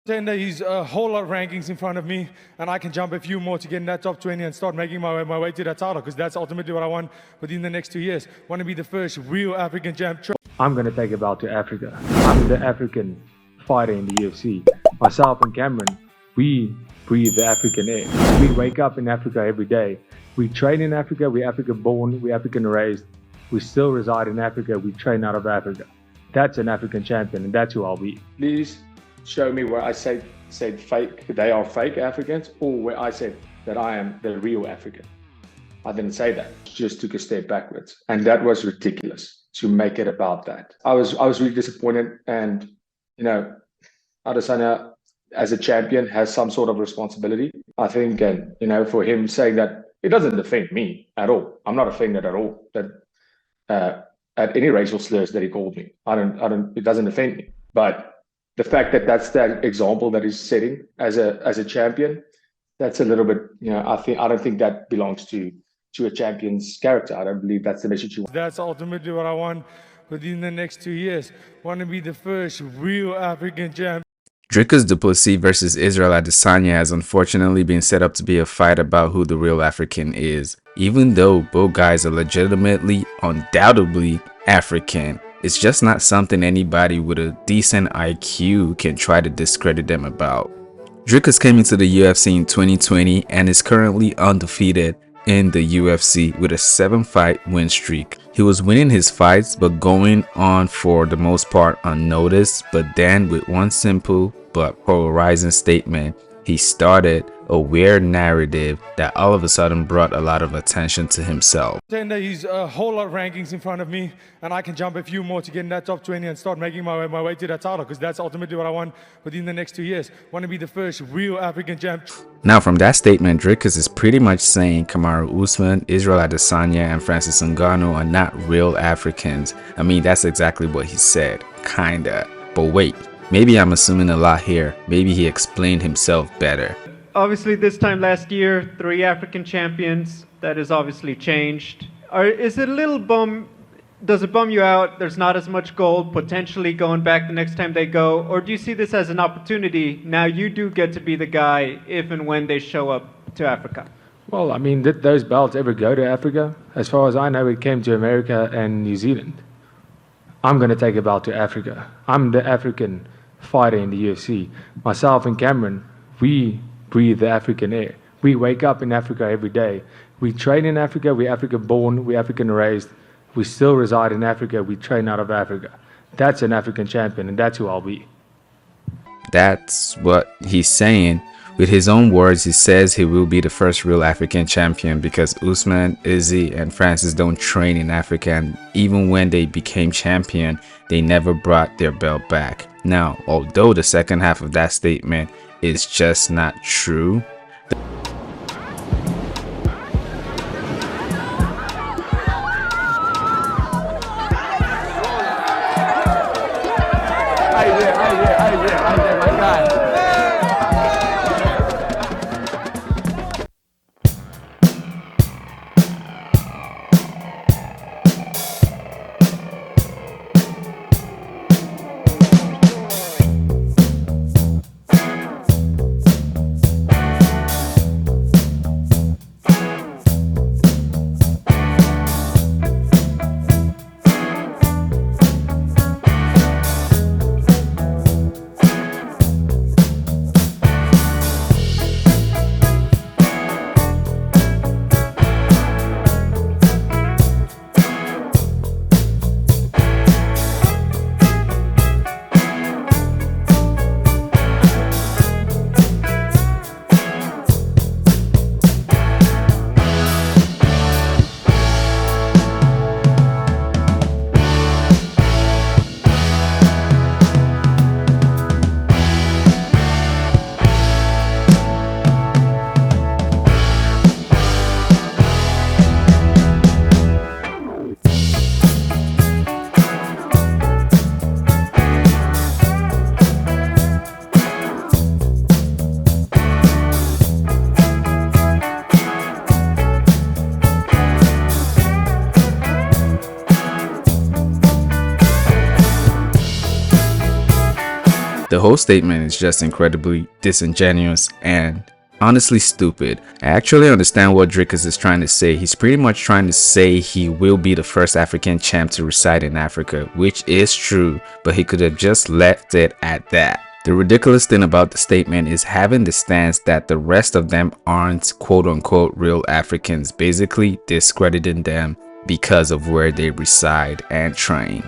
Saying that he's a whole lot of rankings in front of me, and I can jump a few more to get in that top 20 and start making my way to that title, because that's ultimately what I want within the next 2 years. I want to be the first real African champ. I'm going to take a belt to Africa. I'm the African fighter in the UFC. Myself and Cameron, we breathe the African air. We wake up in Africa every day. We train in Africa. We're African born. We're African raised. We still reside in Africa. We train out of Africa. That's an African champion, and that's who I'll be. Please show me where I said fake, they are fake Africans, or where I said that I am the real African. I didn't say that. Just took a step backwards, and that was ridiculous to make it about that. I was really disappointed, and Adesanya as a champion has some sort of responsibility, I think, and for him saying that, it doesn't defend me at all. I'm not offended at all that at any racial slurs that he called me. It doesn't offend me, but the fact that that's that example that he's setting as a champion, that's a little bit, I don't think that belongs to a champion's character. I don't believe that's the message you want. That's ultimately what I want within the next 2 years. I want to be the first real African champ. Dricus Du Plessis versus Israel Adesanya has unfortunately been set up to be a fight about who the real African is. Even though both guys are legitimately, undoubtedly African, it's just not something anybody with a decent IQ can try to discredit them about. Dricus came into the UFC in 2020 and is currently undefeated in the UFC with a 7-fight win streak. He was winning his fights but going on for the most part unnoticed, but then with one simple but polarizing statement, he started a weird narrative that all of a sudden brought a lot of attention to himself. Saying that he's a whole lot of rankings in front of me, and I can jump a few more to get in that top 20 and start making my way to that title, because that's ultimately what I want within the next 2 years. I want to be the first real African champ. Now, from that statement, Dricus is pretty much saying Kamaru Usman, Israel Adesanya, and Francis Ngannou are not real Africans. I mean, that's exactly what he said, kinda. But wait, maybe I'm assuming a lot here. Maybe he explained himself better. Obviously, this time last year, 3 African champions. That has obviously changed. Is it a little does it bum you out? There's not as much gold potentially going back the next time they go? Or do you see this as an opportunity? Now you do get to be the guy if and when they show up to Africa. Well, I mean, did those belts ever go to Africa? As far as I know, it came to America and New Zealand. I'm going to take a belt to Africa. I'm the African fighter in the UFC. Myself and Cameron, we breathe the African air. We wake up in Africa every day. We train in Africa. We're African born. We're African raised. We still reside in Africa. We train out of Africa. That's an African champion, and that's who I'll be. That's what he's saying. With his own words, he says he will be the first real African champion because Usman, Izzy, and Francis don't train in Africa, and even when they became champion, they never brought their belt back. Now, although the second half of that statement is just not true, The whole statement is just incredibly disingenuous and honestly stupid. I actually understand what Dricus is trying to say. He's pretty much trying to say he will be the first African champ to reside in Africa, which is true, but he could have just left it at that. The ridiculous thing about the statement is having the stance that the rest of them aren't quote unquote real Africans, basically discrediting them because of where they reside and train.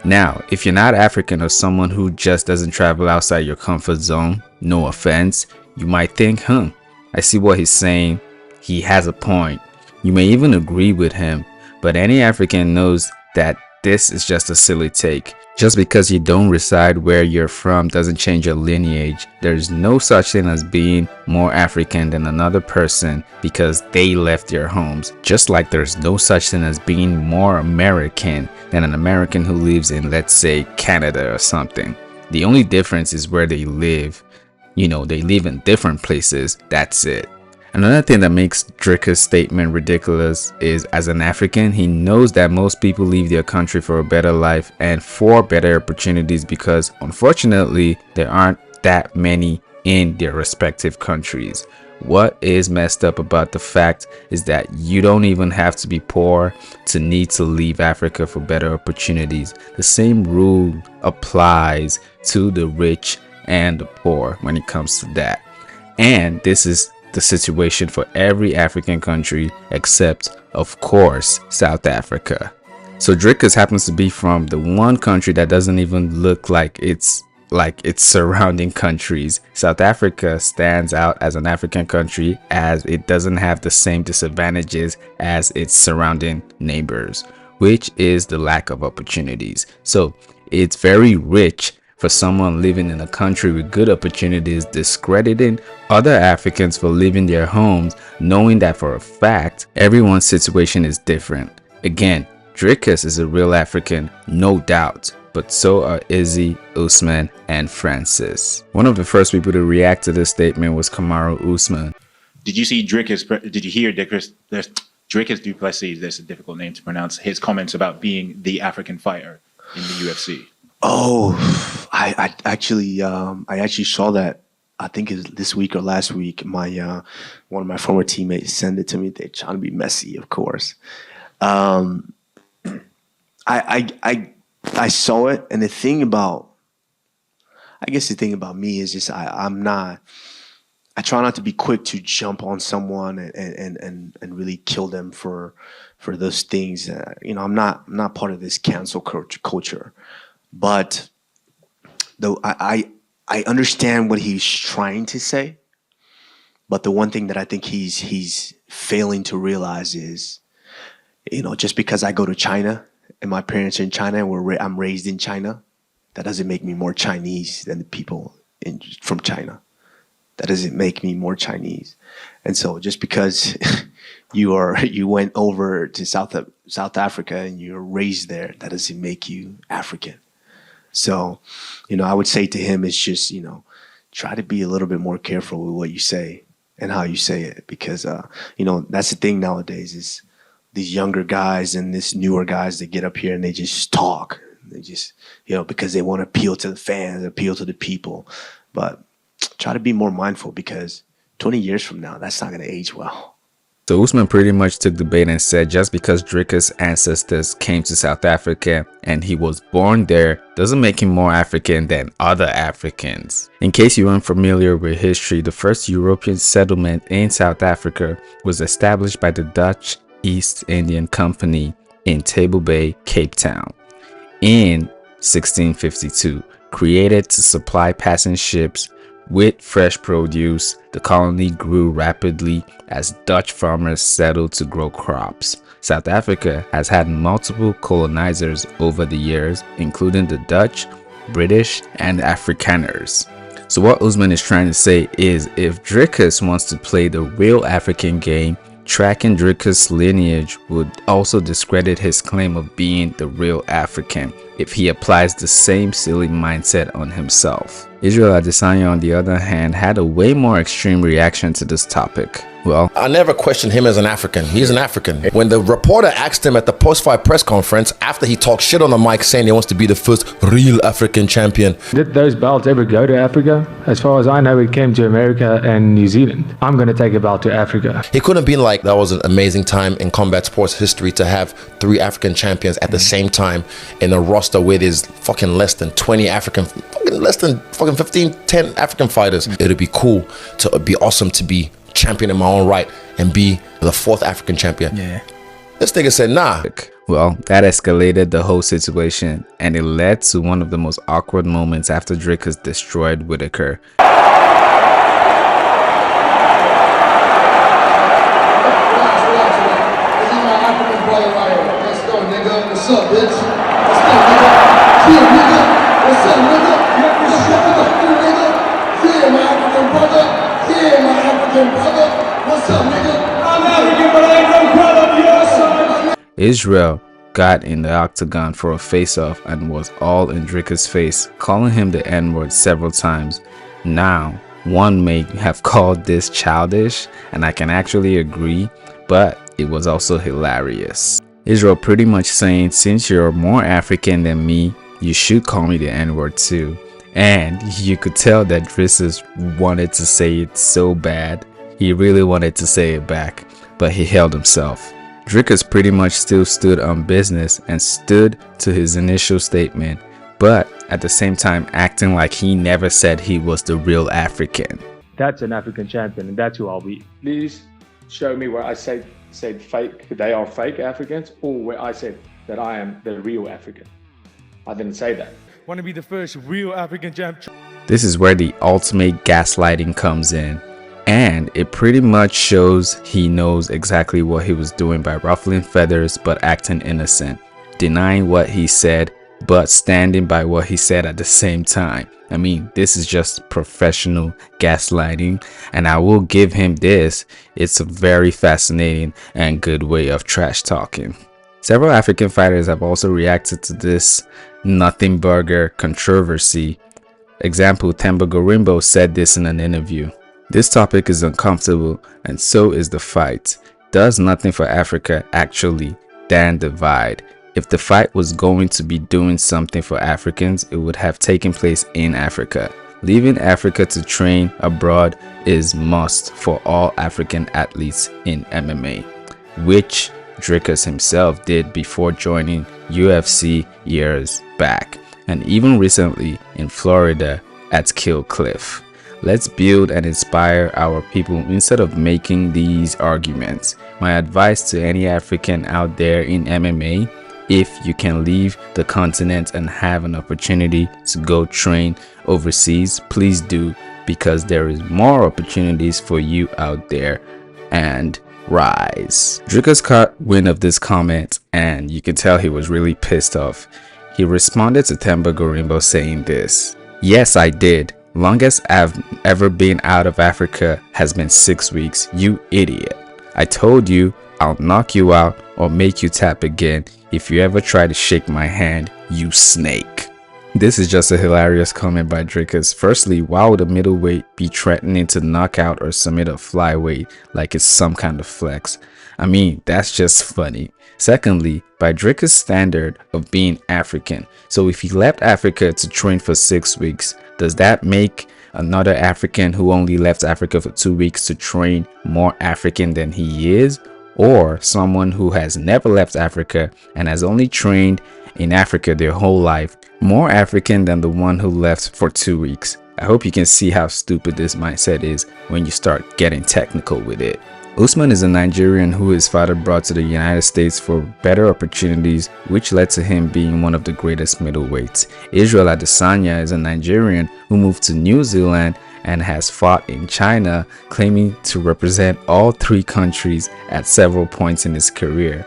Now, if you're not African or someone who just doesn't travel outside your comfort zone, no offense, you might think, I see what he's saying. He has a point. You may even agree with him, but any African knows that this is just a silly take. Just because you don't reside where you're from doesn't change your lineage. There's no such thing as being more African than another person because they left their homes. Just like there's no such thing as being more American than an American who lives in, let's say, Canada or something. The only difference is where they live. They live in different places. That's it. Another thing that makes Dricus' statement ridiculous is, as an African, he knows that most people leave their country for a better life and for better opportunities because, unfortunately, there aren't that many in their respective countries. What is messed up about the fact is that you don't even have to be poor to need to leave Africa for better opportunities. The same rule applies to the rich and the poor when it comes to that. And this is the situation for every African country except, of course, South Africa. So Dricus happens to be from the one country that doesn't even look like its surrounding countries. South Africa stands out as an African country as it doesn't have the same disadvantages as its surrounding neighbors, which is the lack of opportunities. So it's very rich for someone living in a country with good opportunities, discrediting other Africans for leaving their homes, knowing that for a fact, everyone's situation is different. Again, Dricus is a real African, no doubt, but so are Izzy, Usman, and Francis. One of the first people to react to this statement was Kamaru Usman. Did you see Dricus? Did you hear Dricus? There's Dricus Du Plessis. That's a difficult name to pronounce. His comments about being the African fighter in the UFC. Oh, I actually saw that. I think it's this week or last week. My one of my former teammates sent it to me. They're trying to be messy, of course. I saw it, and the thing about me is just I try not to be quick to jump on someone and really kill them for those things. I'm not part of this cancel culture. But though I understand what he's trying to say, but the one thing that I think he's failing to realize is, just because I go to China and my parents are in China and I'm raised in China, that doesn't make me more Chinese than the people from China. That doesn't make me more Chinese. And so just because you went over to South Africa and you're raised there, that doesn't make you African. So, I would say to him, it's just, try to be a little bit more careful with what you say and how you say it. Because, that's the thing nowadays is these younger guys and this newer guys that get up here and they just talk. They just, because they want to appeal to the fans, appeal to the people. But try to be more mindful because 20 years from now, that's not going to age well. So Usman pretty much took the bait and said just because Dricus' ancestors came to South Africa and he was born there doesn't make him more African than other Africans. In case you aren't familiar with history, the first European settlement in South Africa was established by the Dutch East Indian Company in Table Bay, Cape Town, in 1652. Created to supply passing ships with fresh produce, the colony grew rapidly as Dutch farmers settled to grow crops. South Africa has had multiple colonizers over the years, including the Dutch, British, and Afrikaners. So what Usman is trying to say is if Dricus wants to play the real African game, tracking Dricus' lineage would also discredit his claim of being the real African. if he applies the same silly mindset on himself. Israel Adesanya, on the other hand, had a way more extreme reaction to this topic. Well, I never questioned him as an African. He's an African. When the reporter asked him at the post-fight press conference after he talked shit on the mic saying he wants to be the first real African champion. Did those belts ever go to Africa? As far as I know, it came to America and New Zealand. I'm going to take a belt to Africa. It couldn't have been like that was an amazing time in combat sports history to have 3 African champions at the same time in a roster where there's fucking less than 20 African, less than 15, 10 African fighters. It'd be cool to be awesome to be champion in my own right and be the 4th African champion. Yeah. This nigga said nah. Well, that escalated the whole situation, and it led to one of the most awkward moments after Dricus destroyed Whitaker. Israel got in the octagon for a face-off and was all in Dricus' face, calling him the N-word several times. Now, one may have called this childish, and I can actually agree, but it was also hilarious. Israel pretty much saying, since you're more African than me, you should call me the N-word too. And you could tell that Dricus wanted to say it so bad. He really wanted to say it back, but he held himself. Dricus pretty much still stood on business and stood to his initial statement, but at the same time acting like he never said he was the real African. That's an African champion, and that's who I'll be. Please show me where I said fake, they are fake Africans, or where I said that I am the real African. I didn't say that. Want to be the first real African champ. This is where the ultimate gaslighting comes in. And it pretty much shows he knows exactly what he was doing by ruffling feathers but acting innocent, denying what he said but standing by what he said at the same time. I mean, this is just professional gaslighting, and I will give him this. It's a very fascinating and good way of trash talking. Several African fighters have also reacted to this nothing burger controversy. Example, Themba Gorimbo said this in an interview. This topic is uncomfortable, and so is the fight. Does nothing for Africa actually than divide? If the fight was going to be doing something for Africans, it would have taken place in Africa. Leaving Africa to train abroad is must for all African athletes in MMA, which Dricus himself did before joining UFC years back, and even recently in Florida at Kill Cliff. Let's build and inspire our people instead of making these arguments. My advice to any African out there in MMA, if you can leave the continent and have an opportunity to go train overseas, please do, because there is more opportunities for you out there, and rise. Dricus caught wind of this comment, and you can tell he was really pissed off. He responded to Themba Gorimbo saying this: "Yes, I did. Longest I've ever been out of Africa has been 6 weeks, you idiot. I told you I'll knock you out or make you tap again if you ever try to shake my hand, you snake." This is just a hilarious comment by Dricus. Firstly, why would a middleweight be threatening to knock out or submit a flyweight like it's some kind of flex? I mean, that's just funny. Secondly, by Dricus' standard of being African, so if he left Africa to train for 6 weeks, does that make another African who only left Africa for 2 weeks to train more African than he is? Or someone who has never left Africa and has only trained in Africa their whole life, more African than the one who left for 2 weeks? I hope you can see how stupid this mindset is when you start getting technical with it. Usman is a Nigerian who his father brought to the United States for better opportunities, which led to him being one of the greatest middleweights. Israel Adesanya is a Nigerian who moved to New Zealand and has fought in China, claiming to represent all 3 countries at several points in his career.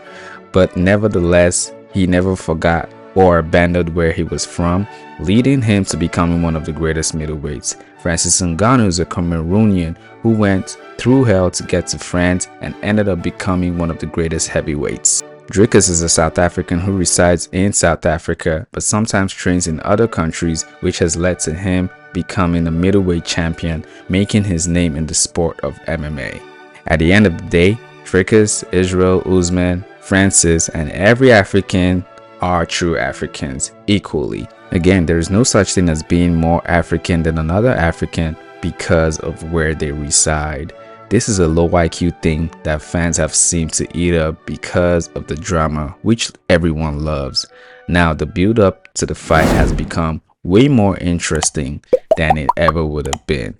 But nevertheless, he never forgot or abandoned where he was from, leading him to becoming one of the greatest middleweights. Francis Ngannou is a Cameroonian who went through hell to get to France and ended up becoming one of the greatest heavyweights. Dricus is a South African who resides in South Africa but sometimes trains in other countries, which has led to him becoming a middleweight champion, making his name in the sport of MMA. At the end of the day, Dricus, Israel, Usman, Francis, and every African are true Africans equally. Again, there is no such thing as being more African than another African because of where they reside. This is a low IQ thing that fans have seemed to eat up because of the drama, which everyone loves. Now, the build up to the fight has become way more interesting than it ever would have been.